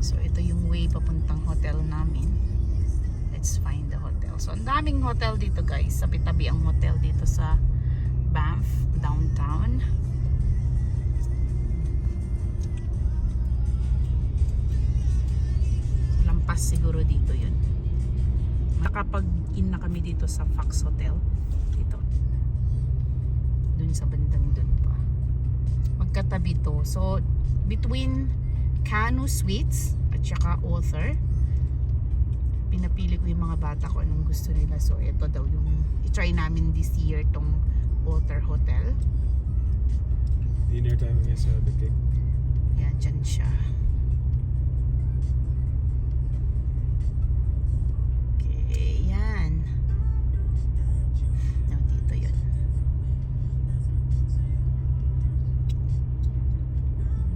So ito yung way papuntang hotel namin. Let's find the hotel. So ang daming hotel dito guys. Sabi-tabi ang hotel dito sa Banff downtown. Lampas siguro dito yun. Nakapag-in na kami dito sa Fox Hotel. Dito. Dun sa bandang dun pa. Magkatabi to. So between Cano Suites at saka Author, pinapili ko yung mga bata ko anong gusto nila. So ito daw yung i-try namin this year tong Author Hotel. Dinner time nga sa Big. Yan, dyan siya. Okay, yan. No, dito yun.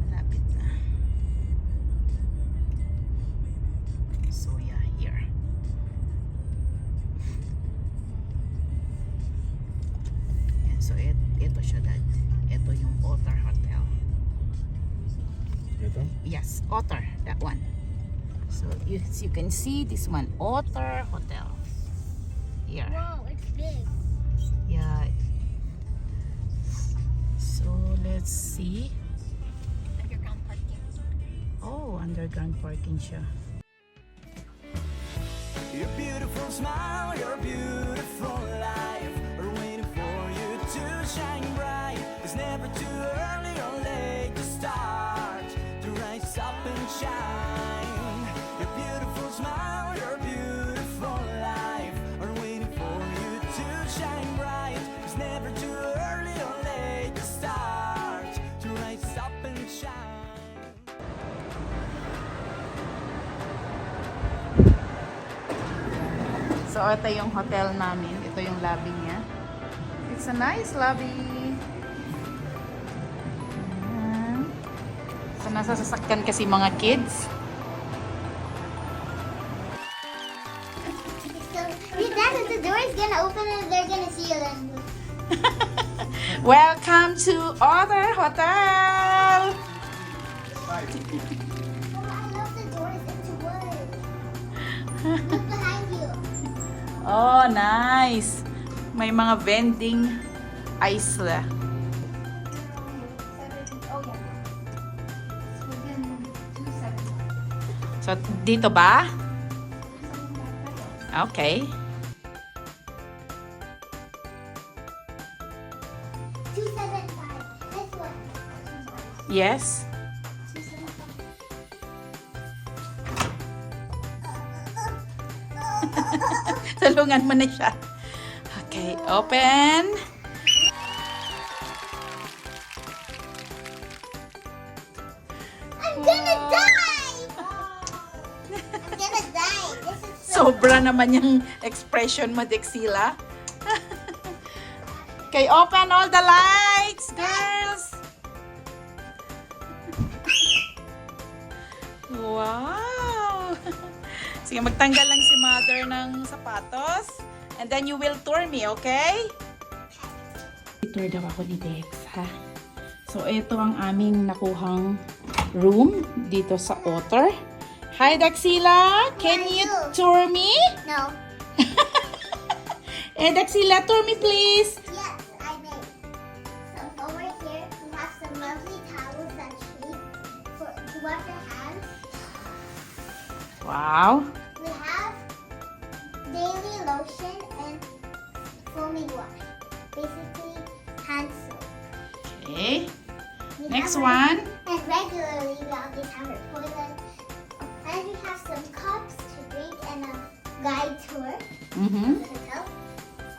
Malapit na. So yeah, here. Yan, so ito siya dad. Ito yung Otter Hotel. Ito? Yes, Otter, that one. So you can see this one, Otter Hotel. Here. Wow, it's big. Yeah. So let's see. Underground parking. Oh, underground parking siya. Your beautiful smile, your beautiful life are waiting for you to shine bright. It's never too early or late to start, to rise up and shine. Your beautiful smile, your beautiful life are waiting for you to shine bright. It's never too early or late to start, to rise up and shine. So ito yung hotel namin. Ito yung lobby niya. It's a nice lobby. Ayan. So nasa sasakyan kasi mga kids. So, your dad, if the door is gonna open and they're gonna see you then. Welcome to Otter Hotel. Oh, I love the doors. It's wood. Look behind you. Oh, nice. May mga vending isla. Oh, yeah. So, dito ba? Okay. 275. This one. Yes. 275. Tulungan mo na siya. Okay, open. I'm gonna die! I'm gonna die. This is so Sobra naman yung expression mo, Dexila. Okay, open all the lights, girls. Wow. Sige, magtanggal lang si mother ng sapatos. And then you will tour me, okay? I-tour daw ako ni Dex, ha? So, ito ang aming nakuhang room dito sa Otter. Hi, Daxila! Can you tour me? No. Daxila, tour me, please! Yes, I may. So over here, we have some lovely towels that shake to wash your hands. Wow! We have daily lotion and foaming wash. Basically, hand soap. Okay. We Next have one. And regularly, we always have our toilet. And we have some cups to drink and a guide tour Mm-hmm. of the hotel.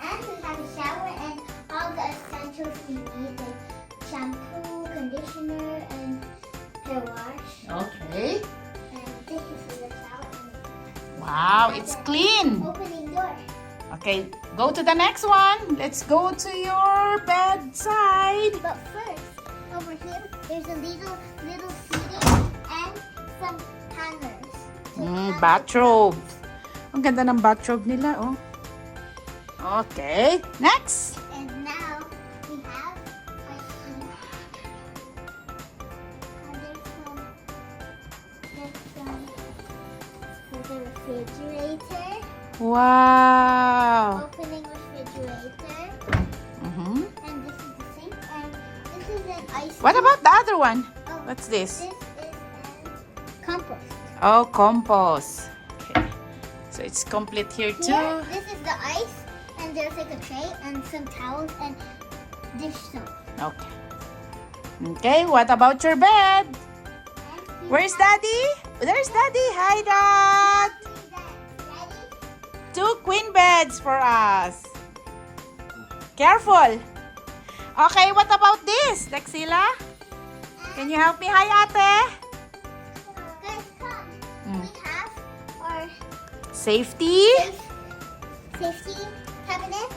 And we have a shower and all the essentials we need, like shampoo, conditioner, and hair wash. Okay. And this is the shower. Wow, it's clean. Opening door. Okay, go to the next one. Let's go to your bedside. But first, over here, there's a little seating and some hangers. Bathrobe. Ang ganda ng bathrobe nila, oh. Okay, next. And now we have our sink. And there's some refrigerator. Wow. Opening refrigerator. Mhm. And this is the sink. And this is an ice. What about the other one? Oh, What's this? This is an compost. Oh, compost. Okay. So it's complete here Here, too. this is the ice. And there's like a tray and some towels and dish soap. Okay. Okay, what about your bed? And we Where's have Daddy? There's Daddy. Hi, Dad. 3 beds. Ready? 2 queen beds for us. Careful. Okay, what about this, Lexila? Can you help me? Hi, ate. Guys, come. Mm. We have our Safety. safety cabinet.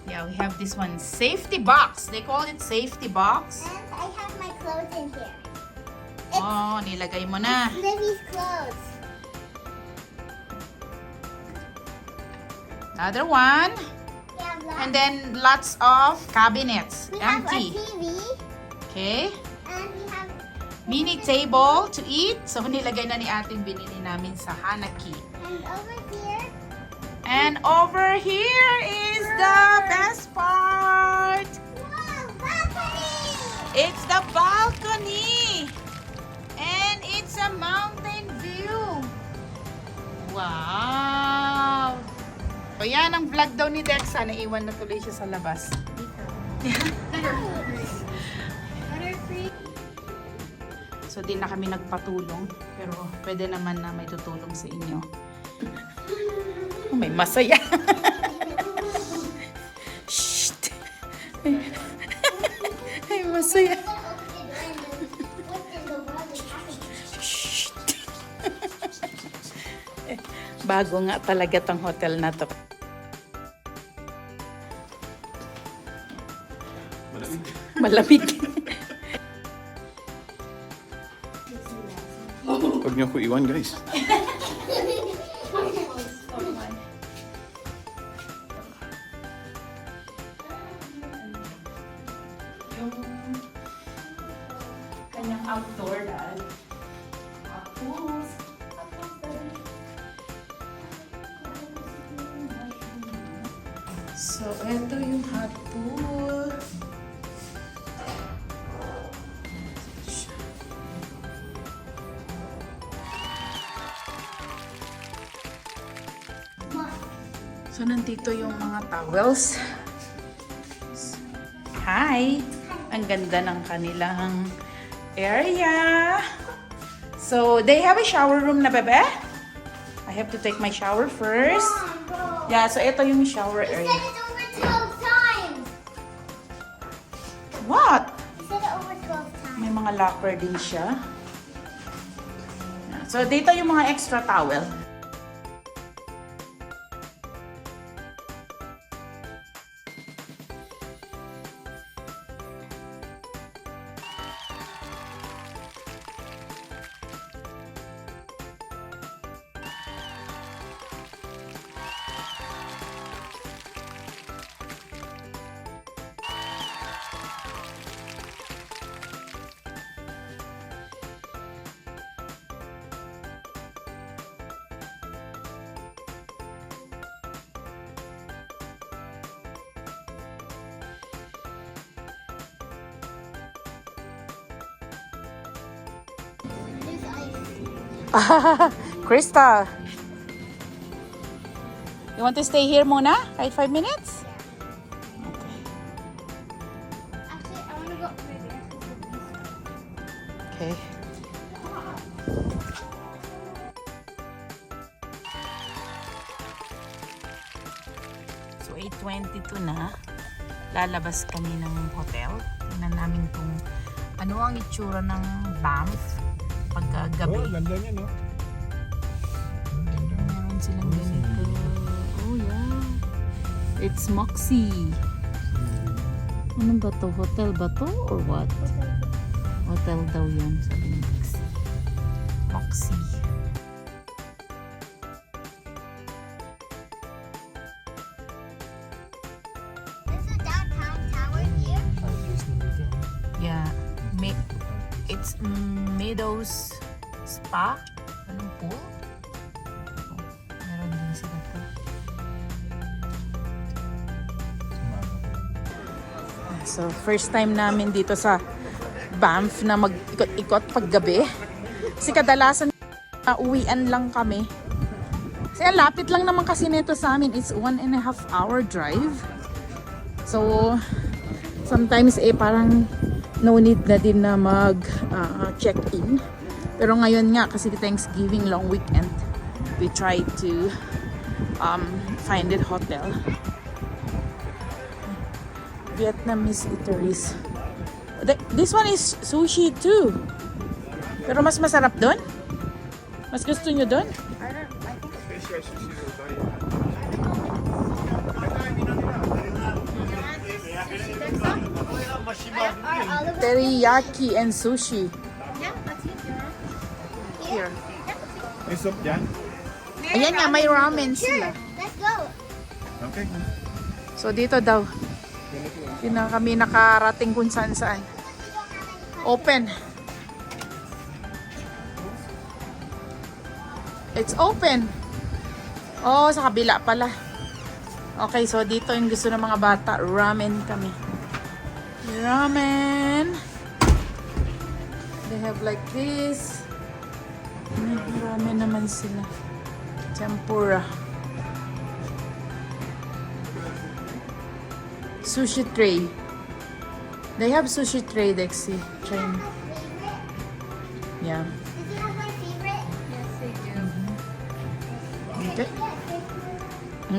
Yeah, we have this one. Safety box. They call it safety box. And I have my clothes in here. Oh, nilagay mo na. Livy's clothes. Another one. We have that. And then lots of cabinets. We have our Empty. TV. Okay. And we have Mini table to eat. So, nilagay na ni ate yung binili namin sa Hanaki. and over here. And over here is the best part. Wow, balcony! It's the balcony. And it's a mountain view. Wow. So, yan ang vlog daw ni Dexa. Naiwan na tuloy siya sa labas. Water-free. So, di na kami nagpatulong. Pero pwede naman na may tutulong sa inyo. Oh, may masaya. Shh. Ay, masaya. I'm gonna open the door and then what in the world is happening? Shh. Bago nga talaga tong hotel na to. Malamig. Huwag niyo ko iwan, guys. Yung kanyang outdoor dad. Tapos, so, ito yung hot pool. So, nandito yung mga towels. Hi! Ang ganda ng kanilang area. So, they have a shower room na, bebe? I have to take my shower first. Yeah, so ito yung shower You said area. it over 12 times. What? You said it over 12 times. May mga locker din siya. Yeah, so, dito yung mga extra towel. There's ice. Krista! You want to stay here muna? Kahit 5 minutes? Actually, I want to go over there. Okay. So, 8:22 na. Lalabas kami ng hotel. Tingnan namin kung ano ang itsura ng Banff pagkagabi. Oh, ganda niya, no? Meron silang ganito. Oh, yeah. It's Moxie. Ano ba to? Hotel ba to? Or what? Hotel daw yan. Sabi ni Moxie. Moxie. There's a downtown tower here. Yeah. It's Meadows Spa. Anong pool? lang sila po. So, first time namin dito sa Banff na mag-ikot-ikot paggabi. Kasi kadalasan uwian lang kami. Kasi ang lapit lang naman kasi nito sa amin. It's 1.5 hour drive. So, sometimes parang no need na din na mag-check-in. Pero ngayon nga, kasi Thanksgiving long weekend, we tried to find a hotel. Vietnamese eateries. This one is sushi too. Pero mas masarap doon? Mas gusto nyo doon? Teriyaki and sushi. Here. May soup dyan? Ayan nga, may ramen sila. Let's go. Okay. So dito daw. Yun na kami nakarating kung saan saan. Open. It's open. Oh, sa kabila pala. Okay, so dito yung gusto ng mga bata. Ramen kami. Ramen. They have like this. Ramen naman sila. Tempura. Sushi tray. They have sushi tray, Dexy. Try mo. Yeah. Did you have my favorite? Yes, they do. Okay.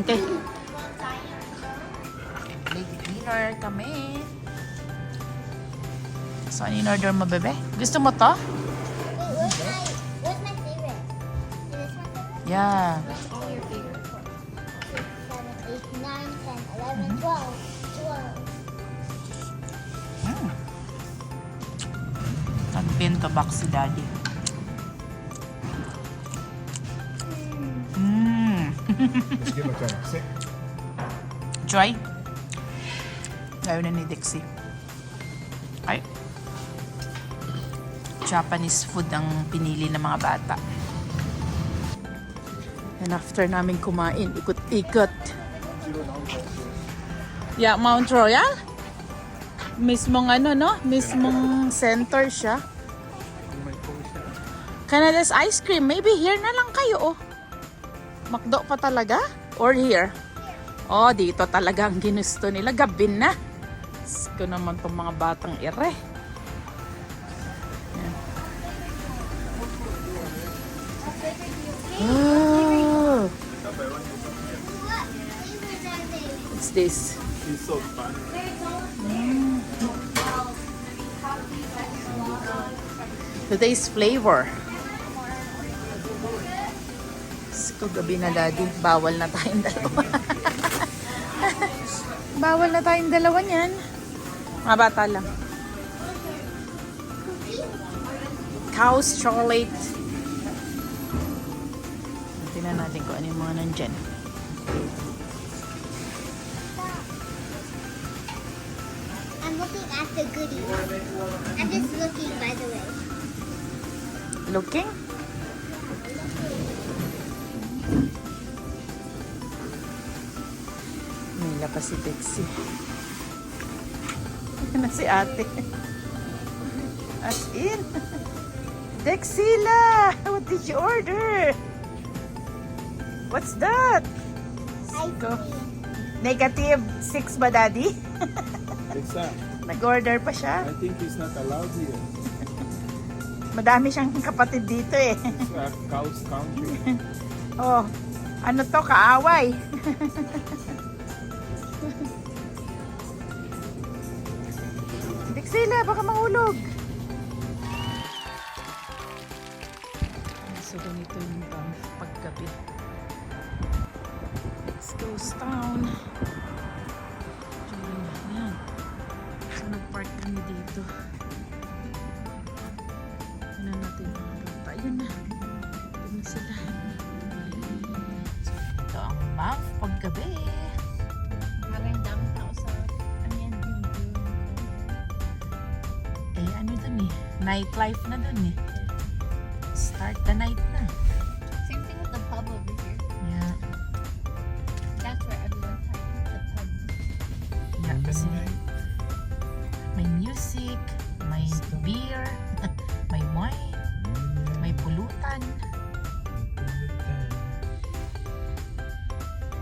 Okay. Lady dinner kami. So, ano in-order mo, bebe? Gusto mo to? Wait, what's my favorite? Is this my favorite? Yeah. What's all your favorite? 6, 7, 8, 9, 10, 11, 12. Nag-bento back si daddy. Mm. Let's give it a try. Sit. Try. Ayaw na ni Dixie. Ay. Japanese food ang pinili ng mga bata. And after namin kumain, ikot-ikot. Yeah, Mount Royal? Mismong ano, no? Mismong center siya. Canada's ice cream. Maybe here na lang kayo, oh. McDo pa talaga? Or here? Oh, dito talaga ang ginusto nila. Gabi na. Ko naman tong mga batang ire. Yan. Oh, What flavors are they? what's this? It's so fun. Today's flavor. Ko gabi na, daddy. Bawal na tayong dalawa. Bawal na tayong dalawa niyan. Mga bata lang. Cow's chocolate. Tingnan natin kung ano yung mga nandyan. I'm looking at the goodies. I'm just looking, by the way. Looking? Nila pa si Dixie. Na si ate. As in. Dexila! What did you order? What's that? Ice Go. cream. Negative 6 ba, daddy? It's that. Nag-order pa siya. I think it's not allowed here. Madami siyang kapatid dito eh. It's a cow's country. Oh, ano to? Kaaway. Dixila, baka mahulog. So, ganito yung paggabi. Let's ghost town. Ayan. So, nag-park kami dito. Tignan natin mga bata. Ayun na. Ayun na sila. So, ito ang Banff paggabi. Parang dami tao sa ayan yung ano dun eh. Nightlife na dun eh. Start the night na. Same thing with the pub over here. Yeah. dyan.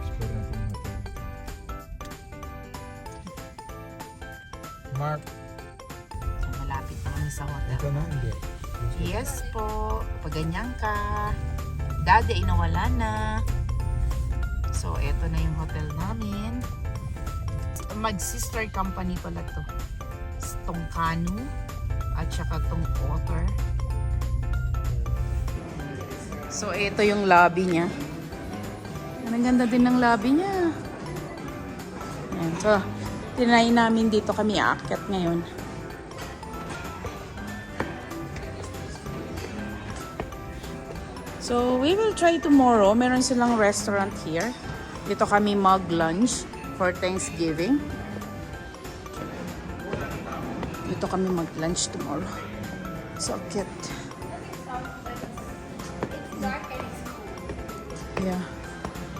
Explore natin yung hotel. Mark, So, malapit na kami sa hotel. ito na, hindi. Yes po. Pag ganyan ka. Daddy ay nawala na. So, eto na yung hotel namin. Mag-sister company pala to. Tong Kanu at saka tong Otter. So, ito yung lobby niya. Ang ganda din ng lobby niya. Ayan. So, tinry namin dito kami aakyat ngayon. So, we will try tomorrow. Meron silang restaurant here. Dito kami mag-lunch for Thanksgiving. Dito kami mag-lunch tomorrow. So cute. Yeah.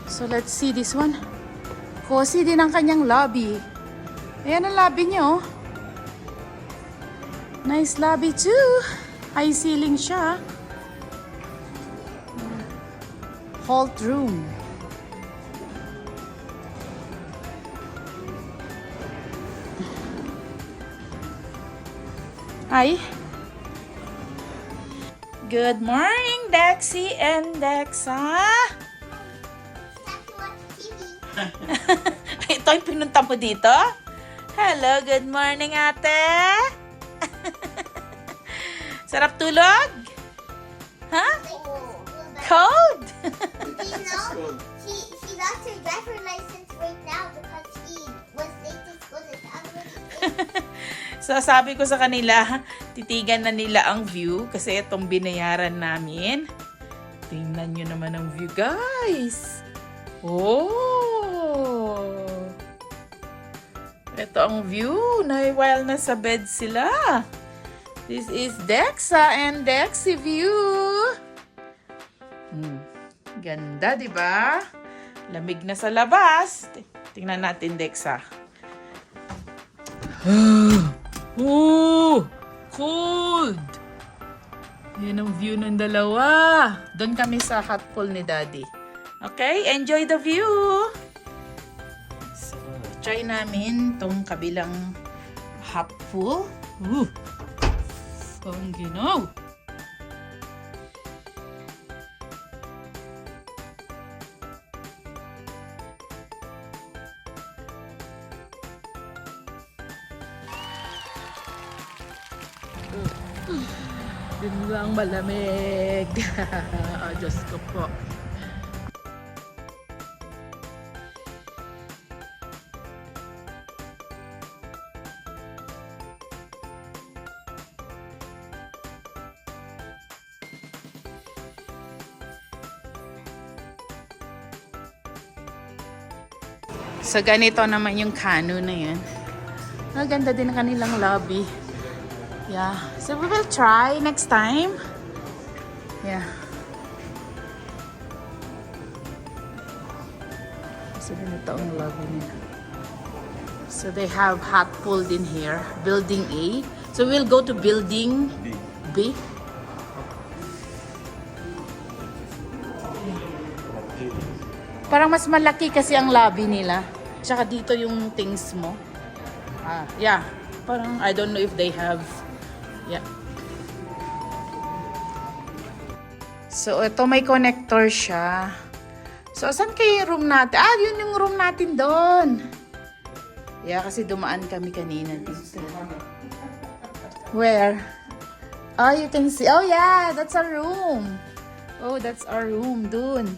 So, let's see this one. Cozy din ang kanyang lobby. Ayan ang lobby niyo. Nice lobby too. High ceiling siya. Halt room. Hi. Good morning, Dexy and Dexa. Time to watch TV. Ito yung pinunta mo dito? Hello, good morning, ate. Sarap tulog? Ha? Cold? You know, she lost her driver license right now because he was late to school this other. So, sabi ko sa kanila, titigan na nila ang view kasi itong binayaran namin. Tingnan nyo naman ang view, guys. Oh! Ito ang view. While nasa bed sila. This is Dexa and Dexy view. Ganda, di ba? Lamig na sa labas. Tingnan natin, Dexa. Oh! Cold! Yan ang view ng dalawa. Doon kami sa hot pool ni Daddy. Okay? Enjoy the view! So, try namin tong kabilang hot pool. Ang ginaw! Yun lang malamig. Oh, Diyos ko po. So, ganito naman yung Kanu na yun. Maganda din ang kanilang lobby. Yeah. So, we will try next time. Yeah. So, ganito ang lobby nila. So, they have hot pool in here. Building A. So, we'll go to building B. Parang mas malaki kasi ang lobby nila. Tsaka dito yung things mo. Yeah. Parang, I don't know if they have. Yeah. So, ito may connector siya. So, saan kayo room natin? Yun yung room natin doon. Yeah, kasi dumaan kami kanina dito. Where? Oh, you can see. Oh, yeah. That's our room. Oh, that's our room doon.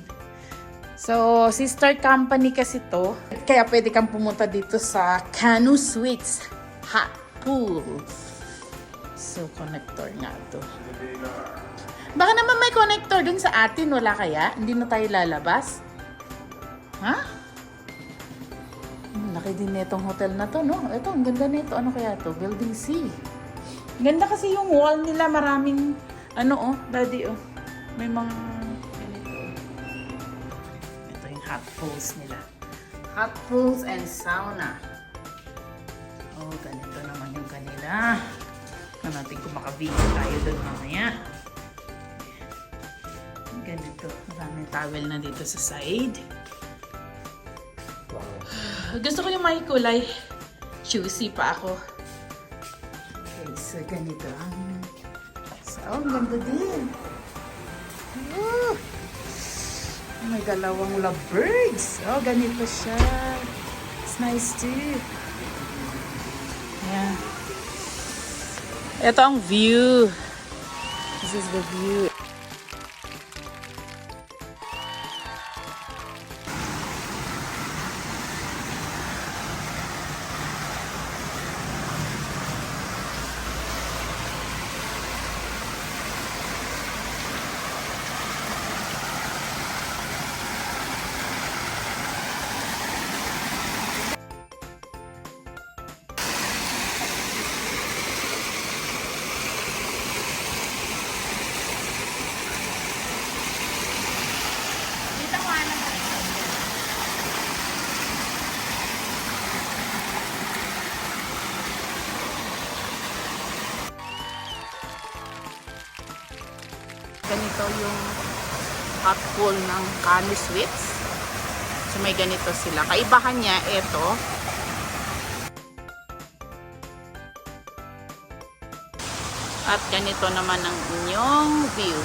So, sister company kasi to. Kaya pwede kang pumunta dito sa Kanu Suites Hot Pool. So, connector nga to. Baka naman may connector dun sa atin. Wala kaya? Hindi na tayo lalabas? Ha? Laki din netong hotel na to, no? Ito, ang ganda nito. Ano kaya to? Building C. Ganda kasi yung wall nila. Maraming, daddy, may mga hot pools nila. Hot pools and sauna. Oh, ganito naman yung kanila. Na natin kung maka-video tayo doon mamaya. Ganito. Maraming towel na dito sa side. Gusto ko yung may kulay. Choosy pa ako. Okay, so ganito ang... So, ang ganda din. Oh, may dalawang lovebirds. Oh, ganito siya. It's nice too. Ayan. Ito ang view. This is the view. Ganito yung hot pool ng Kanu Sweets. So may ganito sila. Kaibahan niya, ito. At ganito naman ang inyong view.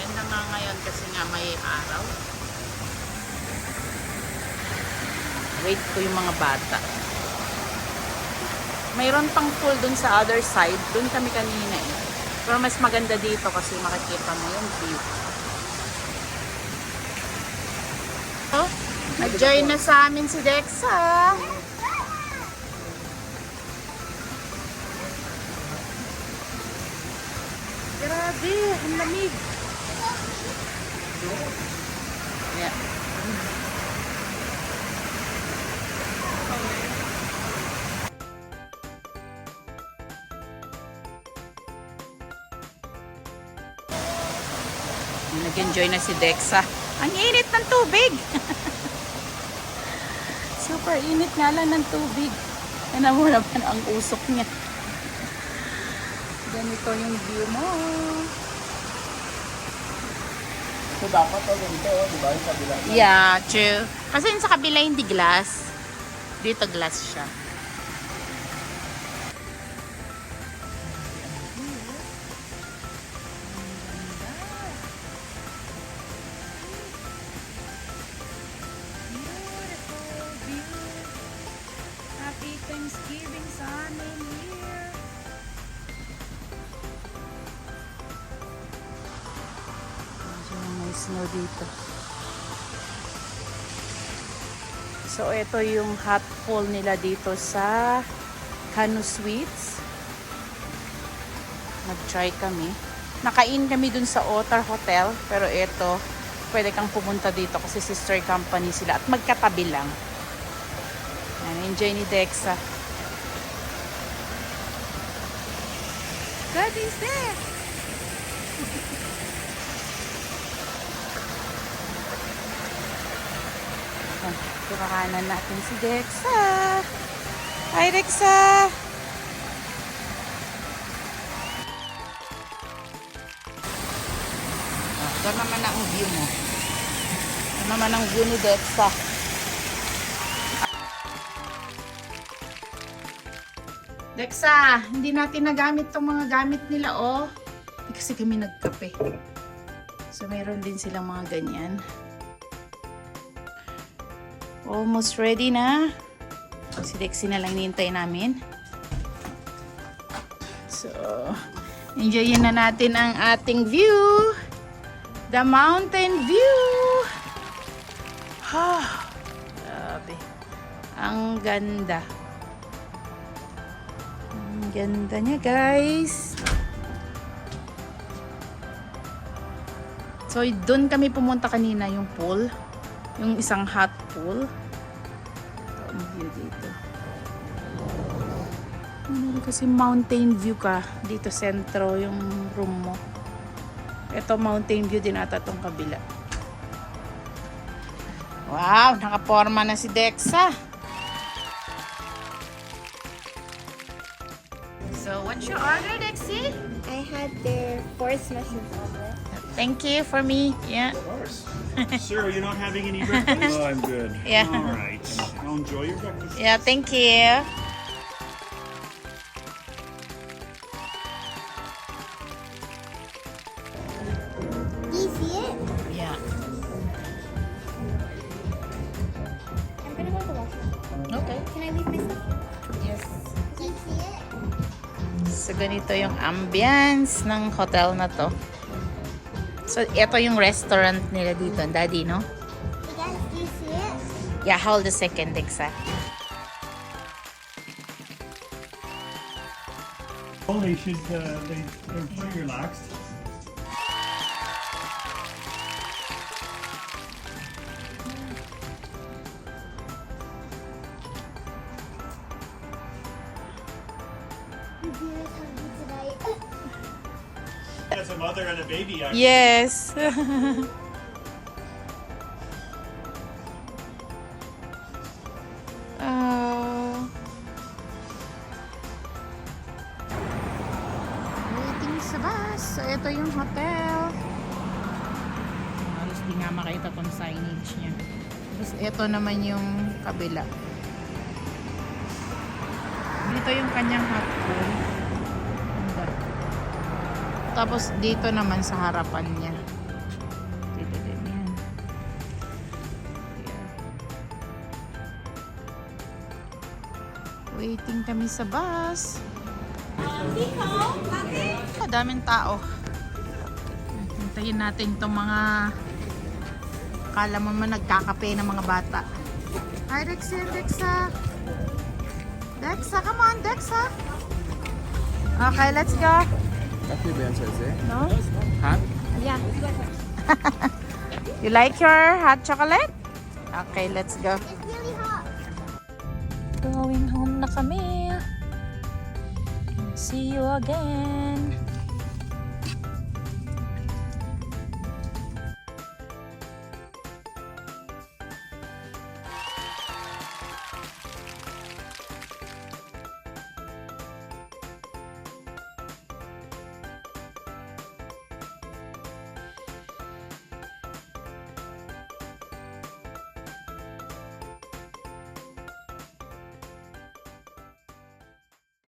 Ganda nga ngayon kasi nga may araw. Wait ko yung mga bata. Mayroon pang pool dun sa other side. Dun kami kanina eh. Pero mas maganda dito kasi makikita mo yung view. Oh, nag-join na sa amin si Dexa. Grabe, ang lamig. Yeah. Nag-enjoy na si Dexa. Ang init ng tubig. Super init nga lang ng tubig. Ano mo naman ang usok niya. Ganito yung view mo. So, dapat ito, di ba? Yung kabila. Yeah, true. Kasi yung sa kabila hindi glass. Dito glass siya. Happy Thanksgiving sa amin here. Medyo may snow dito. So, ito yung hot pool nila dito sa Kanu Sweets. Nag-try kami. Nakain kami dun sa Otar Hotel. Pero ito, pwede kang pumunta dito kasi sister company sila. At magkatabi lang. Enjoy ni Dexa. God is there! Turakanan natin si Dexa. Hi, Dexa! Ito naman ang view mo. Ito naman ang view ni Dexa. Dexa, hindi natin nagamit tong mga gamit nila, oh. Hindi kasi kami nagkape. So, mayroon din silang mga ganyan. Almost ready na. Si Dexy na lang nintay namin. So, enjoyin na natin ang ating view. The mountain view. Grabe. Ang ganda. Ganda niya, guys. So, doon kami pumunta kanina, yung pool. Yung isang hot pool. Ito ang view dito. Kasi mountain view ka. Dito sentro yung room mo. Ito mountain view din ata itong kabila. Wow! Nakaporma na si Dexa. So, what's your order, Dexy? I had their 4 smashes omelet. Thank you for me. Yeah. Of course. Sir, are you not having any breakfast? Oh, I'm good. Yeah. All right. Well, enjoy your breakfast. Yeah, thank you. Do you see it? Yeah. I'm gonna go to the washroom. Okay. Can I leave my stuff? Yes. Do you see it? So, ganito yung ambience ng hotel na to. So, ito yung restaurant nila dito, Daddy, no? Hey guys, do you see it? Yeah, hold a second, Dexa. Oh, they should. They're pretty relaxed. The beer is hungry tonight. As a mother and a baby, actually. Yes. Waiting sa bus. So, ito yung hotel. Halos di nga makita tong signage niya. Tapos, ito naman yung kabila. Dito yung kanyang hot room. Ganda. Tapos, dito naman sa harapan niya. Dito din yan. Here. Waiting kami sa bus. Daming tao. Hintayin natin itong mga akala mo man nagkakape ng mga bata. Hi Dexa, Dexa. Dexa, come on Dexa. Okay, let's go. Coffee Ben says it. No? Hot? Yeah. You like your hot chocolate? Okay, let's go. It's really hot. Going home na kami. See you again.